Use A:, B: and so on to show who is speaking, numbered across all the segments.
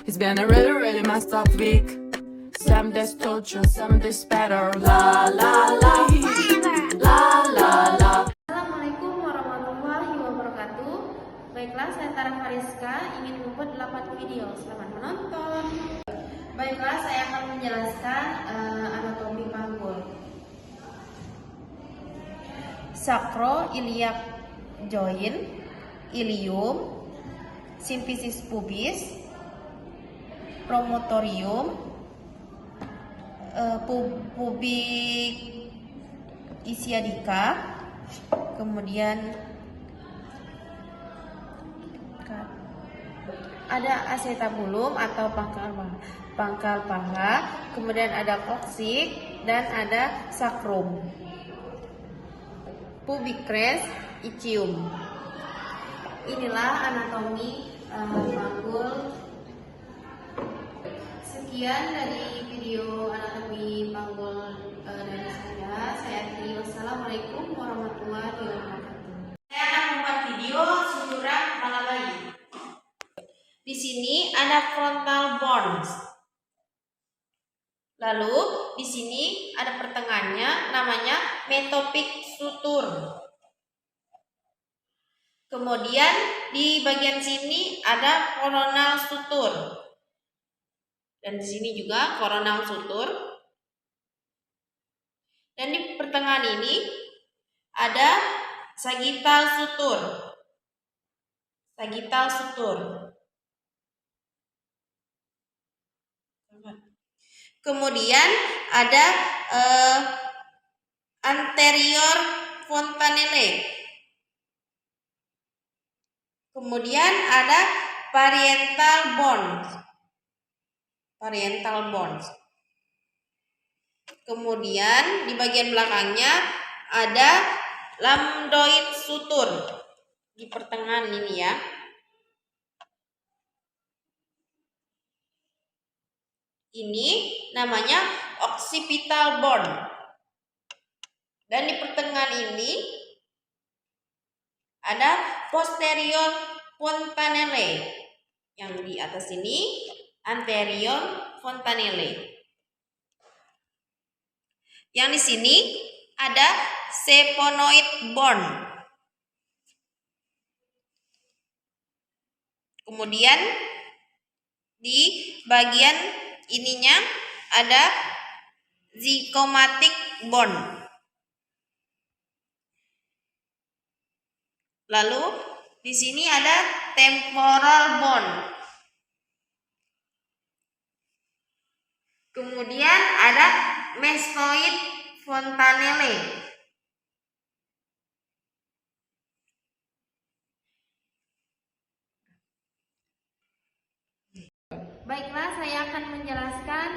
A: It's been a really, really messed up week. Some days torture, some days better. La la la, la la la.
B: Assalamualaikum warahmatullahi wabarakatuh. Baiklah, saya Tara Fariska ingin membuat 8 video. Selamat menonton. Baiklah, saya akan menjelaskan anatomi panggul. Sacro-iliac joint, ilium, symphysis pubis, promontorium, pubic ischiadica, kemudian ada acetabulum atau pangkal paha, kemudian ada coccyx dan ada sacrum, pubic crest, ischium. Inilah anatomi panggul. Sekian dari video anatomi panggul dari saya. Saya akhiri. Wassalamualaikum warahmatullahi wabarakatuh. Saya akan membuat video susuran kepala bayi. Di sini ada frontal bones. Lalu di sini ada pertengahannya namanya metopic suture. Kemudian di bagian sini ada coronal suture. Dan di sini juga coronal suture. Dan di pertengahan ini ada sagittal suture. Sagittal suture. Kemudian ada anterior fontanelle. Kemudian ada parietal bones. Parietal bones. Kemudian di bagian belakangnya ada lambdoid suture di pertengahan ini ya. Ini namanya occipital bone. Dan di pertengahan ini ada posterior fontanelle. Yang di atas ini anterior fontanelle. Yang di sini ada sphenoid bone. Kemudian di bagian ininya ada zygomatic bone. Lalu di sini ada temporal bone. Kemudian ada mastoid fontanelle. Baiklah, saya akan menjelaskan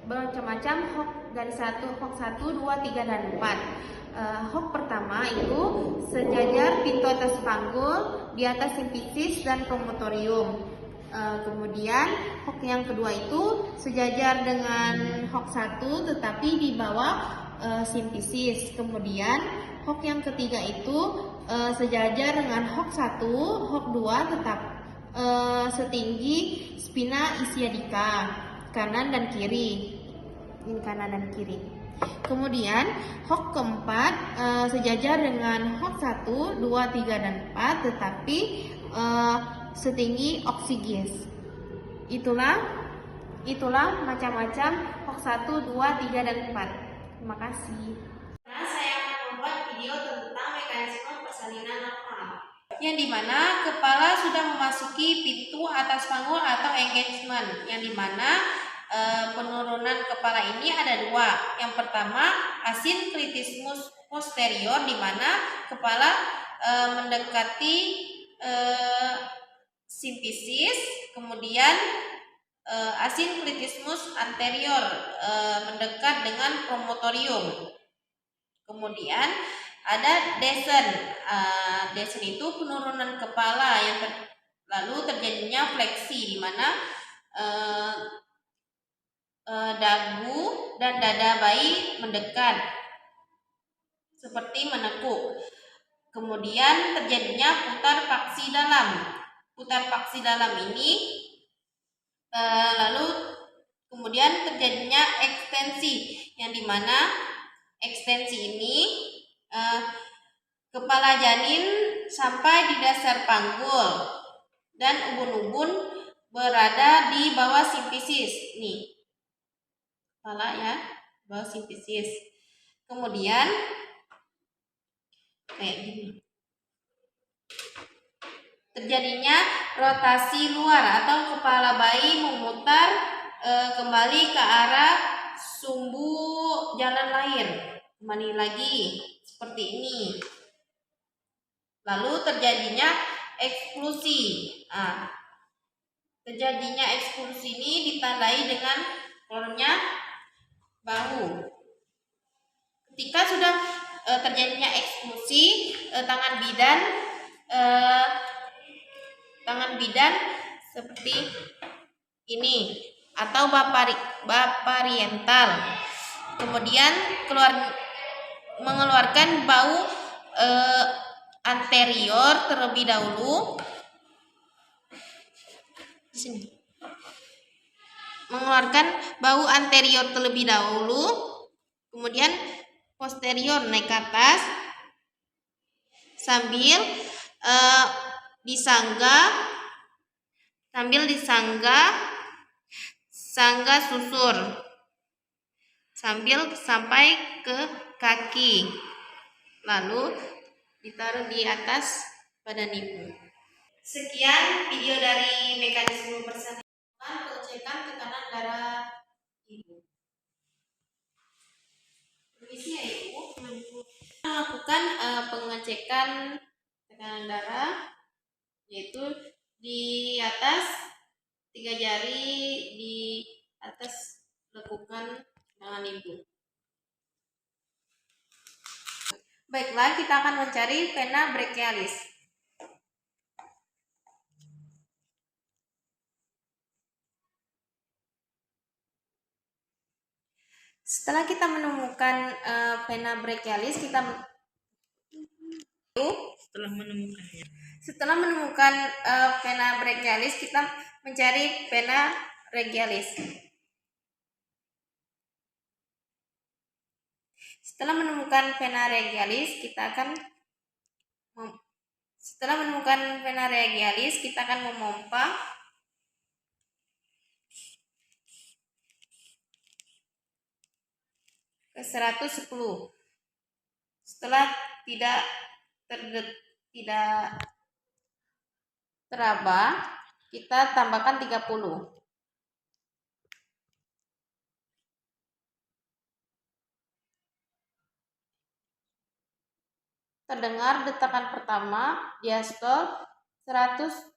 B: bermacam-macam hook dari hook 1, 2, 3, dan 4. Hook pertama itu sejajar pintu atas panggul, di atas symphysis dan promontorium. Kemudian hook yang kedua itu sejajar dengan hook 1 tetapi di bawah symphysis. Kemudian hook yang ketiga itu sejajar dengan hook 1, hook 2 tetap setinggi spina ischiadica kanan dan kiri. Ini kanan dan kiri. Kemudian hook keempat sejajar dengan hook 1, 2, 3, dan 4 tetapi setinggi oksiges. Itulah macam-macam hook 1, 2, 3, dan 4. Terima kasih. Nah, saya akan membuat video tentang mekanisme persalinan normal, yang dimana kepala sudah memasuki pintu atas panggul atau engagement, yang dimana penurunan kepala ini ada dua. Yang pertama asinclitismus posterior, di mana kepala mendekati symphysis, kemudian asinclitismus anterior mendekat dengan promontorium. Kemudian ada descent. Descent itu penurunan kepala yang lalu terjadinya fleksi, di mana dagu dan dada bayi mendekat seperti menekuk. Kemudian terjadinya putar paksi dalam. Putar paksi dalam ini Lalu kemudian terjadinya ekstensi, yang dimana ekstensi ini kepala janin sampai di dasar panggul dan ubun-ubun berada di bawah simfisis. Nih, kepala ya, bawah simfisis. Kemudian kayak gini. Terjadinya rotasi luar atau kepala bayi memutar kembali ke arah sumbu jalan lahir. Kembali lagi seperti ini. Lalu terjadinya eksklusi. Terjadinya eksklusi ini ditandai dengan keluarnya bahu. Ketika sudah terjadinya eksklusi, tangan bidan seperti ini atau bapariental. Kemudian mengeluarkan bau anterior terlebih dahulu. Di sini. Mengeluarkan bau anterior terlebih dahulu, kemudian posterior naik ke atas sambil disangga susur sambil sampai ke kaki, lalu ditaruh di atas badan ibu. Sekian video dari mekanisme persalinan pengecekan tekanan darah ibu. Permisi ya ibu, melakukan pengecekan tekanan darah, yaitu di atas 3 jari di atas lekukan tangan ibu. Baiklah, kita akan mencari vena brachialis. Setelah kita menemukan vena brachialis, Setelah menemukan vena brachialis, kita mencari vena regialis. Setelah menemukan vena regialis, kita akan memompa ke 110. Setelah tidak teraba, kita tambahkan 30. Terdengar detakan pertama diastol 110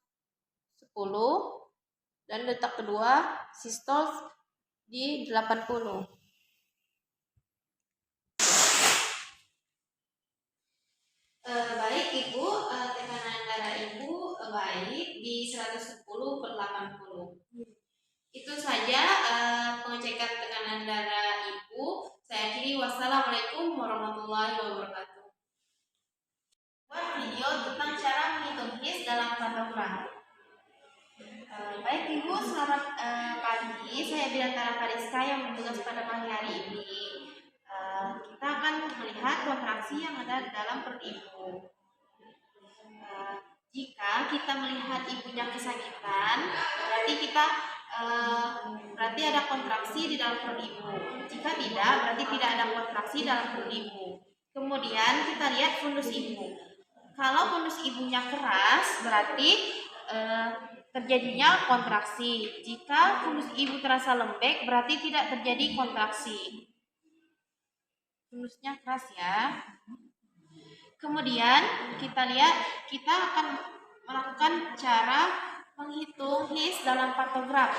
B: dan detak kedua sistol di 80. Baik ibu, tekanan darah ibu baik di 110/80. Itu saja pengecekan tekanan darah ibu. Saya akhiri. Wassalamualaikum warahmatullahi wabarakatuh. Buat video tentang cara menghitung His dalam pantograf. Baik ibu, selamat pagi. Saya Bidantara Kariska yang bertugas pada pagi hari ini. Kita akan melihat kontraksi yang ada dalam perut ibu. Jika kita melihat ibunya kesakitan, berarti ada kontraksi di dalam perut ibu. Jika tidak, berarti tidak ada kontraksi dalam perut ibu. Kemudian kita lihat fundus ibu. Kalau fundus ibunya keras, berarti terjadinya kontraksi. Jika fundus ibu terasa lembek, berarti tidak terjadi kontraksi. Fundusnya keras ya. Kemudian kita akan melakukan cara menghitung His dalam pantograf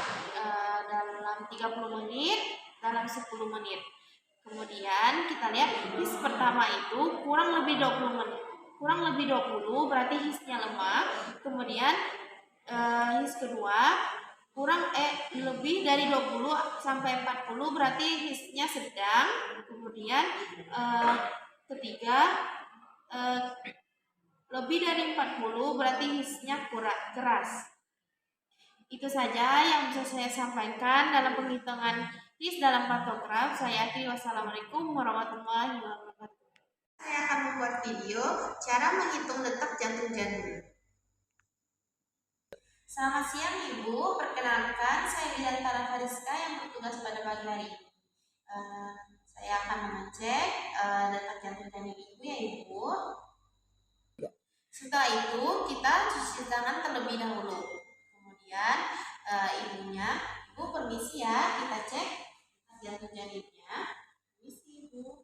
B: dalam 30 menit, dalam 10 menit. Kemudian kita lihat His pertama itu kurang lebih 20 menit. Kurang lebih 20 berarti Hisnya lemah. Kemudian His kedua lebih dari 20 sampai 40 berarti Hisnya sedang. Kemudian ketiga lebih dari 40 berarti Hisnya keras. Itu saja yang bisa saya sampaikan dalam penghitungan TIS dalam pantograf. Saya akhiri. Wassalamualaikum warahmatullahi wabarakatuh. Saya akan membuat video cara menghitung detak jantung janin. Selamat siang Ibu, perkenalkan saya Widantara Fariska yang bertugas pada pagi hari ini. Saya akan mengecek detak jantung janin Ibu ya Ibu. Setelah itu kita cuci tangan terlebih dahulu. Kemudian Ibu permisi ya, kita cek jantung janinnya. Permisi Ibu.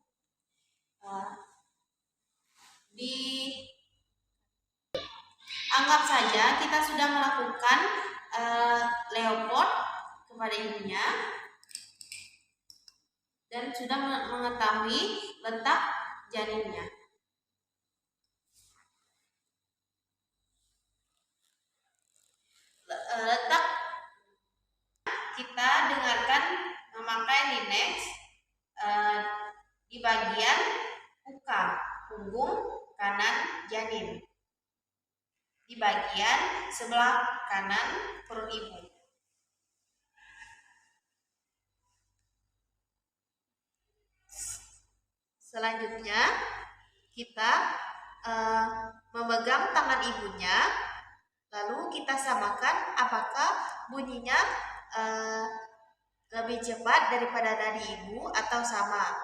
B: Anggap saja kita sudah melakukan leopard kepada ibunya dan sudah mengetahui letak janinnya. Letak kita dengarkan memakai Linex di bagian buka punggung kanan janin, di bagian sebelah kanan perut ibu. Selanjutnya kita memegang tangan ibunya, lalu kita samakan apakah bunyinya lebih cepat daripada nadi ibu atau sama.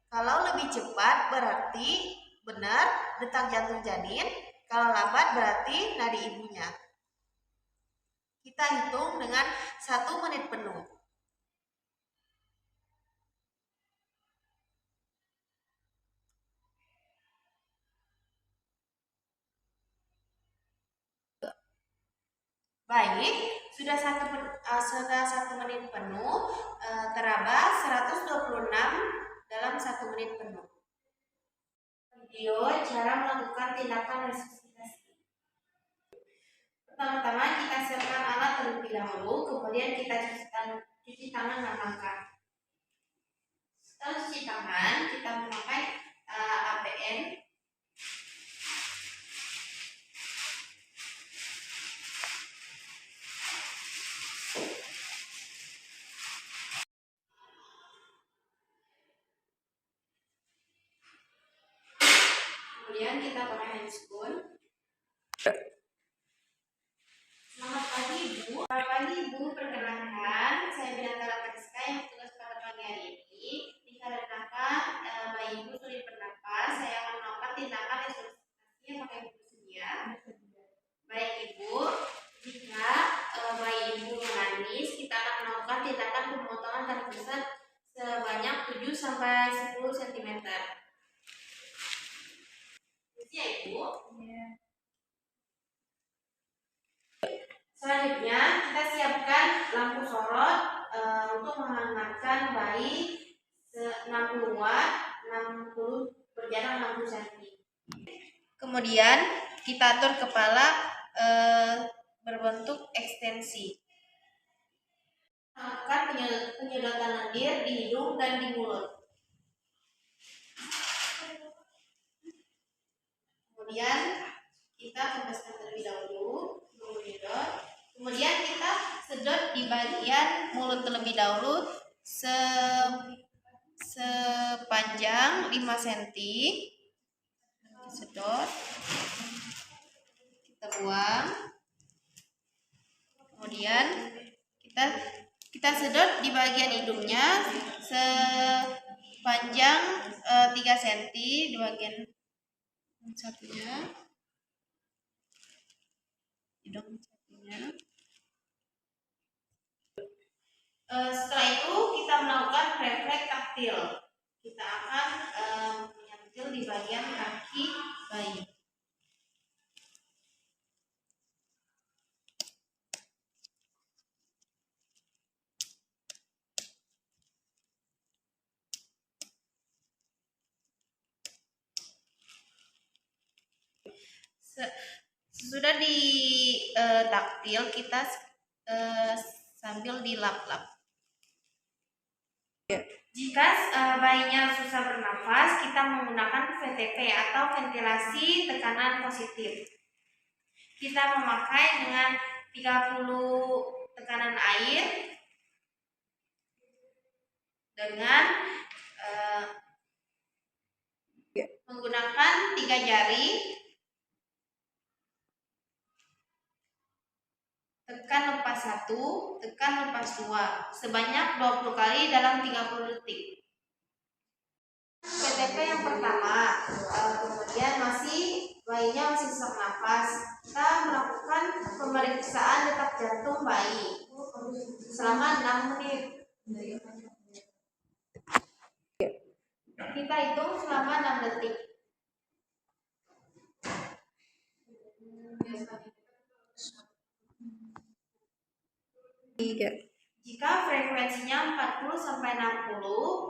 B: Kalau lebih cepat berarti benar detak jantung janin, kalau lambat berarti nadi ibunya. Kita hitung dengan 1 menit penuh. Baik, sudah 1 menit penuh, teraba 126 dalam 1 menit penuh. Video cara melakukan tindakan resusitasi. Pertama-tama kita siapkan alat terlebih dahulu, kemudian kita cuci tangan mengangkat. Setelah cuci tangan, kita memakai APN. Kemudian kita pakai handscoon. Selamat pagi Ibu. Selamat pagi Ibu, perkenalkan saya Widantara Fariska yang bertugas pada pagi hari ini. Dikarenakan bayi Ibu sulit bernafas, saya akan melakukan tindakan resusitasi yang pakai Ibu bersedia. Baik Ibu, jika bayi Ibu menangis, kita akan melakukan tindakan pemotongan tali pusat sebanyak 7-10 cm. Ya Ibu. Selanjutnya kita siapkan lampu sorot untuk menghangatkan bayi 60 watt, 60 berjarak 60 cm. Kemudian kita atur kepala berbentuk ekstensi. Lakukan penyedotan lendir di hidung dan di mulut. Kemudian kita kempeskan terlebih dahulu, kemudian kita sedot di bagian mulut terlebih dahulu sepanjang 5 cm. Sedot, kita buang. Kemudian kita sedot di bagian hidungnya sepanjang 3 cm di bagian satunya, hidung satunya. Setelah itu kita melakukan refleks taktil. Kita akan menyentil di bagian kaki bayi. Sudah di taktil, kita sambil dilap-lap. Jika bayinya susah bernafas, kita menggunakan VTP atau ventilasi tekanan positif. Kita memakai dengan 30 tekanan air dengan menggunakan 3 jari. Tekan lepas 1, tekan lepas 2 sebanyak 20 kali dalam 30 detik. PTP yang pertama, kemudian bayinya masih sesak nafas. Kita melakukan pemeriksaan detak jantung bayi selama 6 menit. Kita hitung selama 6 detik. Jika frekuensinya 40 sampai 60,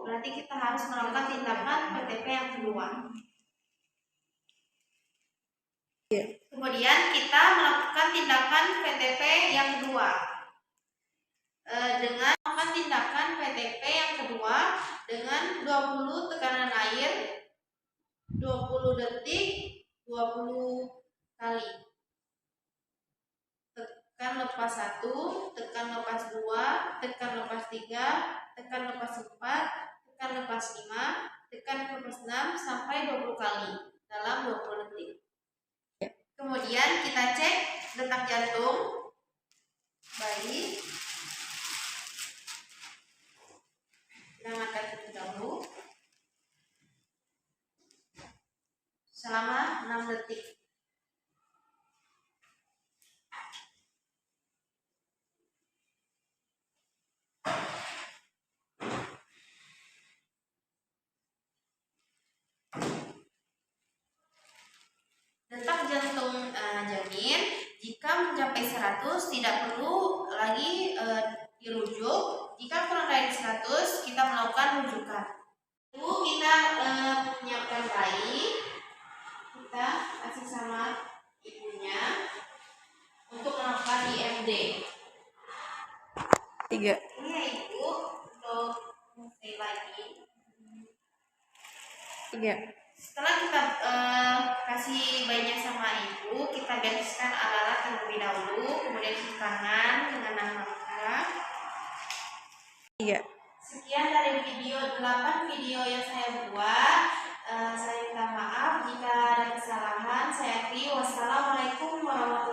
B: berarti kita harus melakukan tindakan PTP yang kedua. Kemudian kita melakukan tindakan PTP yang kedua dengan melakukan tindakan PTP yang kedua dengan 20 tekanan air 20 detik 20 kali. Tekan lepas 1, tekan lepas 2, tekan lepas 3, tekan lepas 4, tekan lepas 5, tekan lepas 6 sampai 20 kali dalam 20 detik. Kemudian kita cek detak jantung bayi. Kita angkat terlebih dahulu selama 6 detik. Detak jantung janin jika mencapai 100 tidak perlu lagi dirujuk. Jika kurang dari 100 kita melakukan rujukan. Ibu kita menyiapkan bayi, kita kasih sama ibunya untuk melakukan IMD. 3. Ini ya ibu untuk mulai lagi. 3. Setelah kita kasih bayinya sama ibu, kita bereskan alat-alat terlebih dahulu, kemudian cuci tangan dengan langkah. 3. Sekian dari 8 video yang saya buat. Saya minta maaf jika ada kesalahan. Saya akhiri. Wassalamualaikum warahmatullahi wabarakatuh.